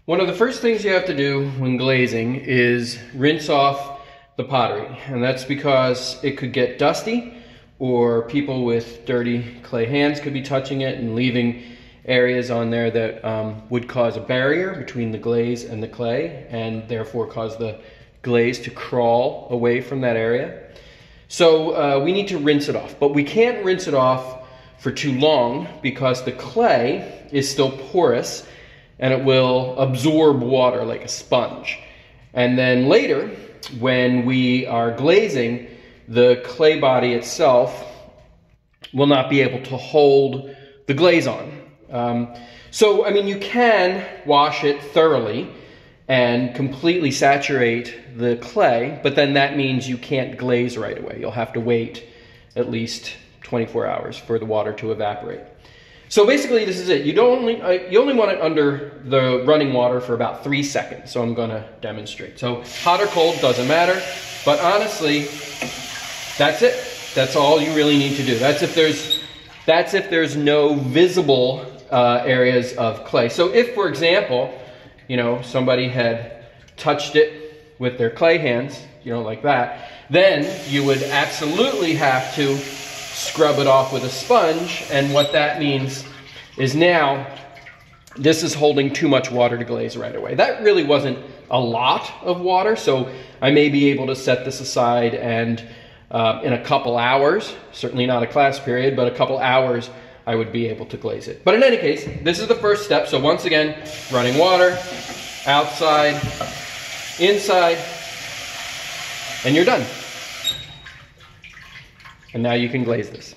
One of the first things you have to do when glazing is rinse off the pottery, and that's because it could get dusty, or people with dirty clay hands could be touching it and leaving areas on there that would cause a barrier between the glaze and the clay, and therefore cause the glaze to crawl away from that area. So we need to rinse it off, but we can't rinse it off for too long because the clay is still porous and it will absorb water like a sponge. And then later, when we are glazing, the clay body itself will not be able to hold the glaze on. So, I mean, you can wash it thoroughly and completely saturate the clay, but then that means you can't glaze right away. You'll have to wait at least 24 hours for the water to evaporate. So basically this is it. You only want it under the running water for about 3 seconds. So I'm going to demonstrate. So hot or cold, doesn't matter. But honestly, that's it. That's all you really need to do. That's if there's no visible areas of clay. So if, for example, somebody had touched it with their clay hands, like that, then you would absolutely have to scrub it off with a sponge, and what that means is now this is holding too much water to glaze right away. That really wasn't a lot of water, so I may be able to set this aside and in a couple hours, certainly not a class period, but a couple hours, I would be able to glaze it. But in any case, this is the first step. So once again, running water, outside, inside, and you're done. And now you can glaze this.